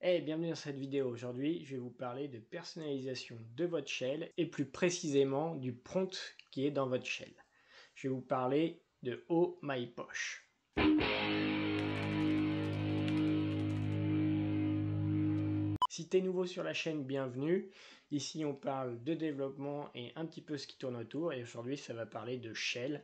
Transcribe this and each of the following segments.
Hey, bienvenue dans cette vidéo. Aujourd'hui, je vais vous parler de personnalisation de votre shell et plus précisément du prompt qui est dans votre shell. Je vais vous parler de OhMyPosh. Si tu es nouveau sur la chaîne, bienvenue. Ici, on parle de développement et un petit peu ce qui tourne autour. Et aujourd'hui, ça va parler de shell.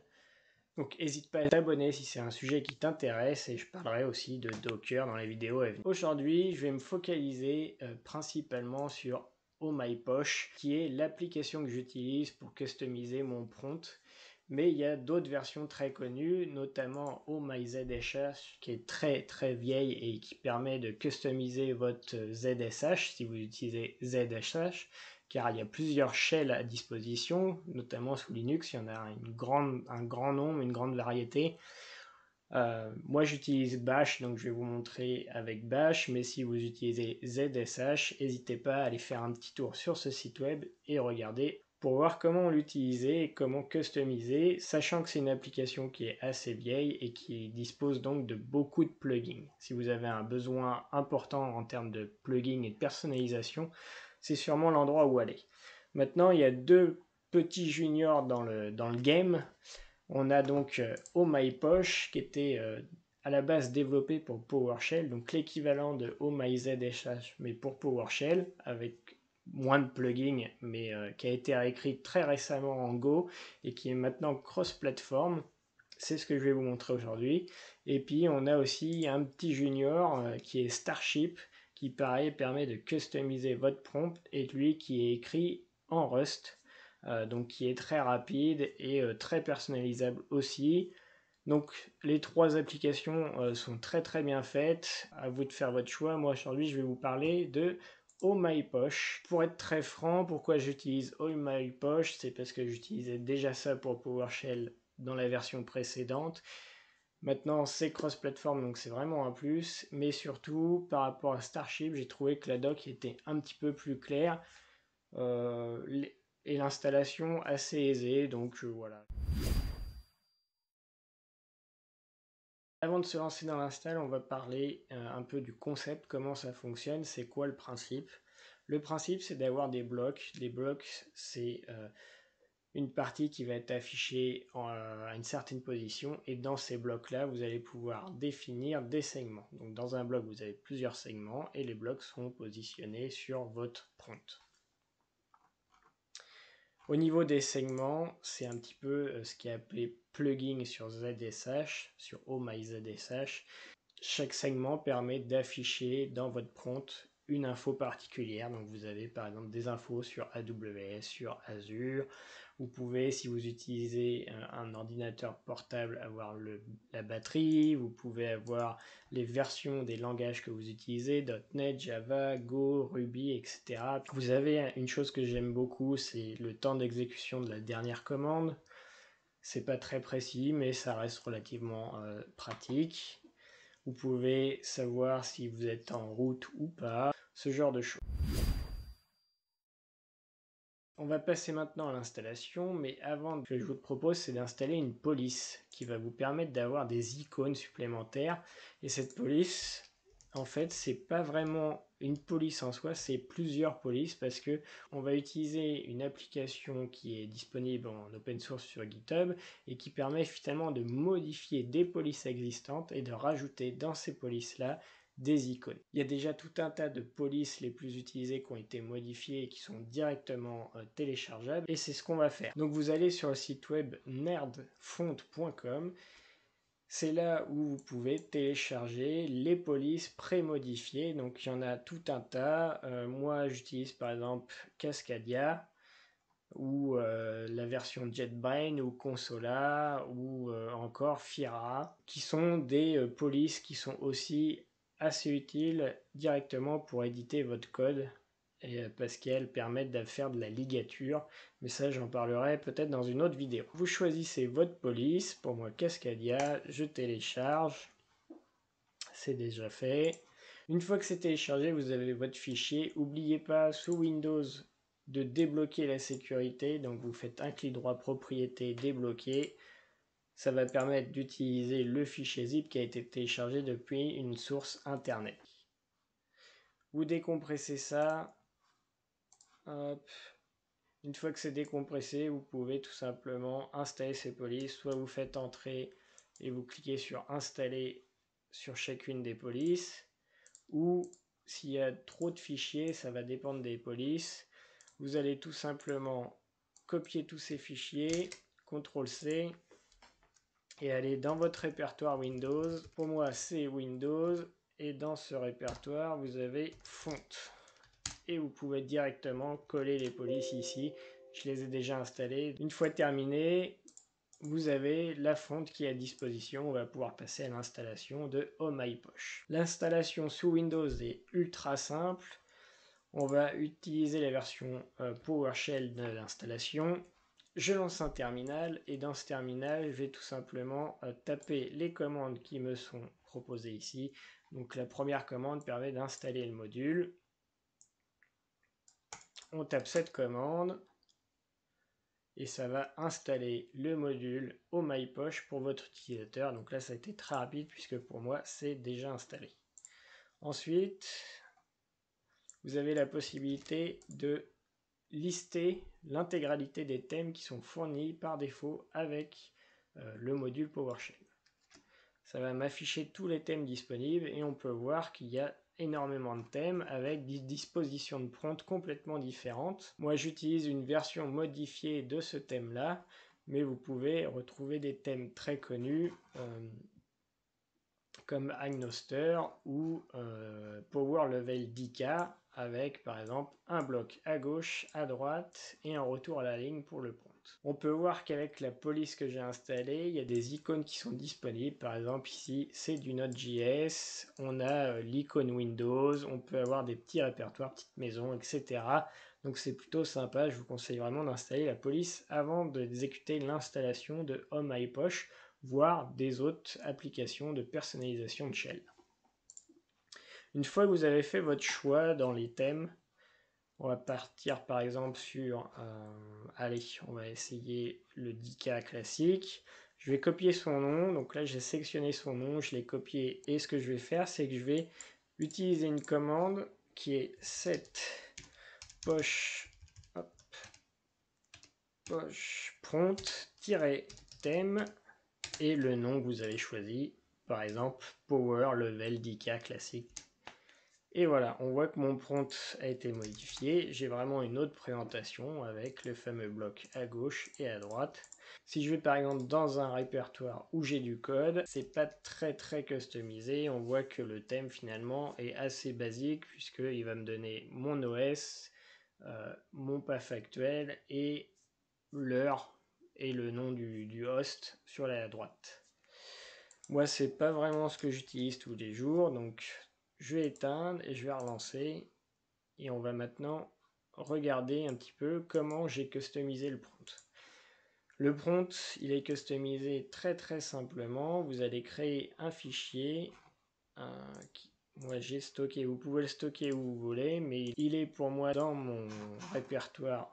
Donc n'hésite pas à t'abonner si c'est un sujet qui t'intéresse et je parlerai aussi de Docker dans les vidéos à venir. Aujourd'hui, je vais me focaliser principalement sur OhMyPosh, qui est l'application que j'utilise pour customiser mon prompt. Mais il y a d'autres versions très connues, notamment OhMyZSH, qui est très vieille et qui permet de customiser votre ZSH si vous utilisez ZSH. Car il y a plusieurs shells à disposition, notamment sous Linux, il y en a un grand nombre, une grande variété. Moi j'utilise Bash, donc je vais vous montrer avec Bash, mais si vous utilisez ZSH, n'hésitez pas à aller faire un petit tour sur ce site web et regarder pour voir comment l'utiliser et comment customiser, sachant que c'est une application qui est assez vieille et qui dispose donc de beaucoup de plugins. Si vous avez un besoin important en termes de plugins et de personnalisation, c'est sûrement l'endroit où aller. Maintenant, il y a deux petits juniors dans le game. On a donc OhMyPosh qui était à la base développé pour PowerShell, donc l'équivalent de OhMyZSH mais pour PowerShell, avec moins de plugins, mais qui a été réécrit très récemment en Go et qui est maintenant cross-platform. C'est ce que je vais vous montrer aujourd'hui. Et puis on a aussi un petit junior qui est Starship, qui pareil permet de customiser votre prompt et lui qui est écrit en Rust, donc qui est très rapide et très personnalisable aussi. Donc les trois applications sont très bien faites, à vous de faire votre choix. Moi aujourd'hui je vais vous parler de OhMyPosh. Pour être très franc, pourquoi j'utilise OhMyPosh, c'est parce que j'utilisais déjà ça pour PowerShell dans la version précédente. Maintenant c'est cross-platform, donc c'est vraiment un plus, mais surtout par rapport à Starship, j'ai trouvé que la doc était un petit peu plus claire et l'installation assez aisée, donc voilà. Avant de se lancer dans l'install, on va parler un peu du concept, comment ça fonctionne, c'est quoi le principe. Le principe, c'est d'avoir des blocs. Des blocs, c'est une partie qui va être affichée à une certaine position, et dans ces blocs-là, vous allez pouvoir définir des segments. Donc dans un bloc, vous avez plusieurs segments, et les blocs seront positionnés sur votre prompt. Au niveau des segments, c'est un petit peu ce qui est appelé plugin sur ZSH, sur OhMyZSH. Chaque segment permet d'afficher dans votre prompt une info particulière. Donc vous avez par exemple des infos sur AWS, sur Azure. Vous pouvez, si vous utilisez un ordinateur portable, avoir la batterie. Vous pouvez avoir les versions des langages que vous utilisez, .NET, Java, Go, Ruby, etc. Vous avez une chose que j'aime beaucoup, c'est le temps d'exécution de la dernière commande. C'est pas très précis, mais ça reste relativement pratique. Vous pouvez savoir si vous êtes en route ou pas, ce genre de choses. On va passer maintenant à l'installation, mais avant, ce que je vous propose, c'est d'installer une police qui va vous permettre d'avoir des icônes supplémentaires. Et cette police, en fait, c'est pas vraiment une police en soi, c'est plusieurs polices parce que on va utiliser une application qui est disponible en open source sur GitHub et qui permet finalement de modifier des polices existantes et de rajouter dans ces polices-là des icônes. Il y a déjà tout un tas de polices les plus utilisées qui ont été modifiées et qui sont directement téléchargeables, et c'est ce qu'on va faire. Donc vous allez sur le site web nerdfont.com. C'est là où vous pouvez télécharger les polices pré-modifiées. Donc il y en a tout un tas. Moi j'utilise par exemple Cascadia, ou la version JetBrains, ou Consola, ou encore Fira, qui sont des polices qui sont aussi assez utiles directement pour éditer votre code, parce qu'elles permettent de faire de la ligature, mais ça j'en parlerai peut-être dans une autre vidéo. Vous choisissez votre police, pour moi Cascadia, je télécharge, c'est déjà fait. Une fois que c'est téléchargé, vous avez votre fichier. N'oubliez pas, sous Windows, de débloquer la sécurité, donc vous faites un clic droit propriété débloquer. Ça va permettre d'utiliser le fichier zip qui a été téléchargé depuis une source internet. Vous décompressez ça. Hop. Une fois que c'est décompressé, vous pouvez tout simplement installer ces polices. Soit vous faites entrer et vous cliquez sur installer sur chacune des polices, ou s'il y a trop de fichiers, ça va dépendre des polices, vous allez tout simplement copier tous ces fichiers, CTRL-C, et aller dans votre répertoire Windows. Pour moi, c'est Windows, et dans ce répertoire, vous avez fonte. Et vous pouvez directement coller les polices ici. Je les ai déjà installées. Une fois terminé, vous avez la fonte qui est à disposition. On va pouvoir passer à l'installation de OhmyPosh. L'installation sous Windows est ultra simple. On va utiliser la version PowerShell de l'installation. Je lance un terminal et dans ce terminal, je vais tout simplement taper les commandes qui me sont proposées ici. Donc la première commande permet d'installer le module. On tape cette commande et ça va installer le module OhmyPosh pour votre utilisateur. Donc là, ça a été très rapide puisque pour moi, c'est déjà installé. Ensuite, vous avez la possibilité de lister l'intégralité des thèmes qui sont fournis par défaut avec le module PowerShell. Ça va m'afficher tous les thèmes disponibles et on peut voir qu'il y a énormément de thèmes avec des dispositions de prompt complètement différentes. Moi j'utilise une version modifiée de ce thème là, mais vous pouvez retrouver des thèmes très connus comme Agnoster ou Power Level 10K avec par exemple un bloc à gauche, à droite et un retour à la ligne pour le prompt. On peut voir qu'avec la police que j'ai installée, il y a des icônes qui sont disponibles. Par exemple ici c'est du Node.js, on a l'icône Windows, on peut avoir des petits répertoires, petites maisons, etc. Donc c'est plutôt sympa, je vous conseille vraiment d'installer la police avant d'exécuter l'installation de OhmyPosh, voire des autres applications de personnalisation de shell. Une fois que vous avez fait votre choix dans les thèmes, on va partir par exemple sur, allez, on va essayer le 10K classique. Je vais copier son nom, donc là j'ai sélectionné son nom, je l'ai copié et ce que je vais faire c'est que je vais utiliser une commande qui est set posh, posh prompt-thème et le nom que vous avez choisi, par exemple Power Level 10K classique. Et voilà, on voit que mon prompt a été modifié. J'ai vraiment une autre présentation avec le fameux bloc à gauche et à droite. Si je vais par exemple dans un répertoire où j'ai du code, c'est pas très customisé. On voit que le thème finalement est assez basique puisqu'il va me donner mon OS, mon path actuel et l'heure et le nom du host sur la droite. Moi, c'est pas vraiment ce que j'utilise tous les jours, donc je vais éteindre et je vais relancer. Et on va maintenant regarder un petit peu comment j'ai customisé le prompt. Le prompt, il est customisé très simplement. Vous allez créer un fichier. Moi, j'ai stocké. Vous pouvez le stocker où vous voulez, mais il est pour moi dans mon répertoire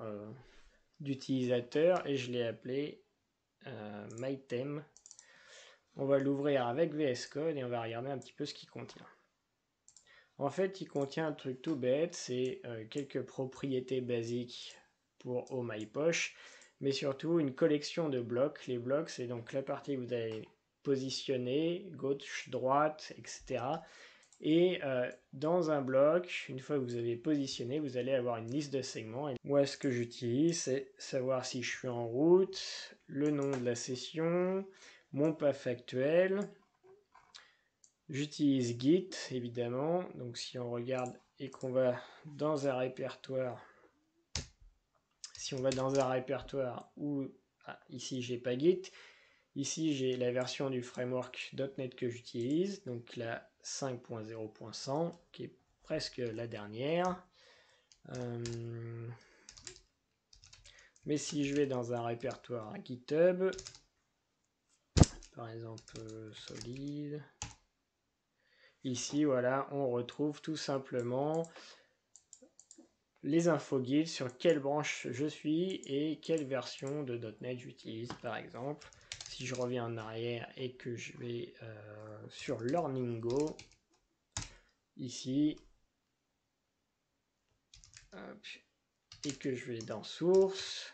d'utilisateur et je l'ai appelé MyTheme. On va l'ouvrir avec VS Code et on va regarder un petit peu ce qu'il contient. En fait, il contient un truc tout bête, c'est quelques propriétés basiques pour OhmyPosh, mais surtout une collection de blocs. Les blocs, c'est donc la partie que vous allez positionner, gauche, droite, etc. Et dans un bloc, une fois que vous avez positionné, vous allez avoir une liste de segments. Et moi, ce que j'utilise, c'est savoir si je suis en route, le nom de la session, mon path actuel. J'utilise Git, évidemment. Donc si on regarde et qu'on va dans un répertoire, si on va dans un répertoire où, ici j'ai pas Git, ici j'ai la version du framework .NET que j'utilise, donc la 5.0.100, qui est presque la dernière. Mais si je vais dans un répertoire GitHub, par exemple solide, ici voilà, on retrouve tout simplement les infos guides sur quelle branche je suis et quelle version de .NET j'utilise. Par exemple, si je reviens en arrière et que je vais sur Learning Go, ici hop, et que je vais dans source,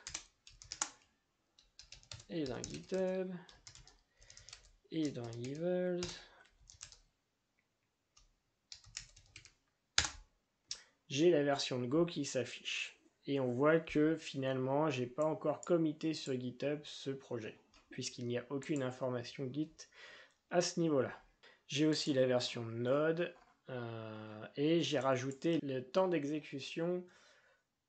et dans GitHub, et dans Evils, j'ai la version de Go qui s'affiche. Et on voit que finalement, j'ai pas encore commité sur GitHub ce projet, puisqu'il n'y a aucune information Git à ce niveau-là. J'ai aussi la version Node, et j'ai rajouté le temps d'exécution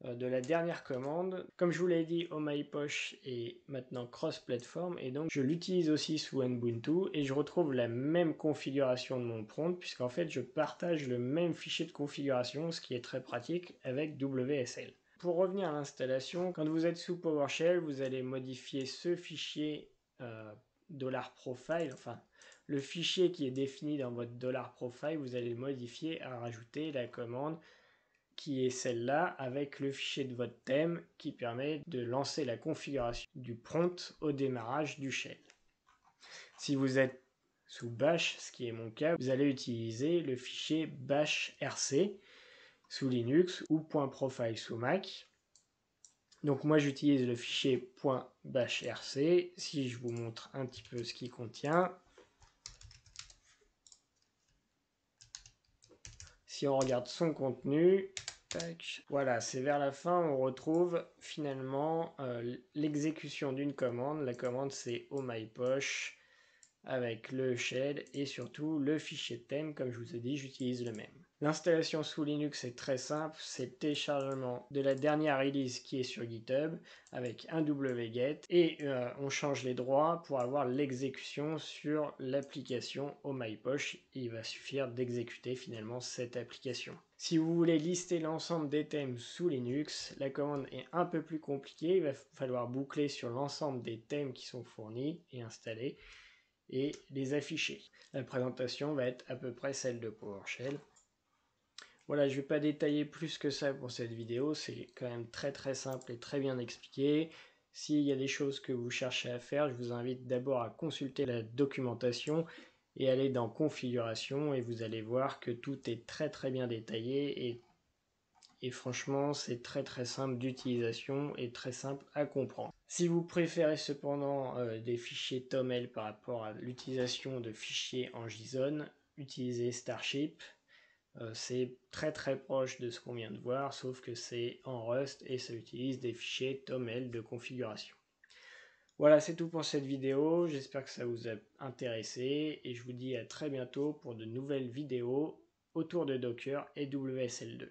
de la dernière commande. Comme je vous l'ai dit, OhmyPosh est maintenant cross-platform et donc je l'utilise aussi sous Ubuntu et je retrouve la même configuration de mon prompt puisqu'en fait je partage le même fichier de configuration, ce qui est très pratique avec WSL. Pour revenir à l'installation, quand vous êtes sous PowerShell, vous allez modifier ce fichier $profile, enfin le fichier qui est défini dans votre $profile, vous allez le modifier à rajouter la commande qui est celle-là avec le fichier de votre thème qui permet de lancer la configuration du prompt au démarrage du shell. Si vous êtes sous bash, ce qui est mon cas, vous allez utiliser le fichier bashrc sous Linux ou .profile sous Mac. Donc moi j'utilise le fichier .bashrc. Si je vous montre un petit peu ce qu'il contient, si on regarde son contenu, voilà, c'est vers la fin, on retrouve finalement l'exécution d'une commande. La commande c'est OhmyPosh avec le shell et surtout le fichier de thème, comme je vous ai dit, j'utilise le même. L'installation sous Linux est très simple, c'est le téléchargement de la dernière release qui est sur GitHub avec un wget et on change les droits pour avoir l'exécution sur l'application OhmyPosh. Il va suffire d'exécuter finalement cette application. Si vous voulez lister l'ensemble des thèmes sous Linux, la commande est un peu plus compliquée, il va falloir boucler sur l'ensemble des thèmes qui sont fournis et installés et les afficher. La présentation va être à peu près celle de PowerShell. Voilà, je ne vais pas détailler plus que ça pour cette vidéo, c'est quand même très simple et très bien expliqué. S'il y a des choses que vous cherchez à faire, je vous invite d'abord à consulter la documentation et aller dans configuration et vous allez voir que tout est très bien détaillé et franchement c'est très simple d'utilisation et très simple à comprendre. Si vous préférez cependant des fichiers TOML par rapport à l'utilisation de fichiers en JSON, utilisez Starship. C'est très proche de ce qu'on vient de voir, sauf que c'est en Rust et ça utilise des fichiers TOML de configuration. Voilà, c'est tout pour cette vidéo, j'espère que ça vous a intéressé et je vous dis à très bientôt pour de nouvelles vidéos autour de Docker et WSL2.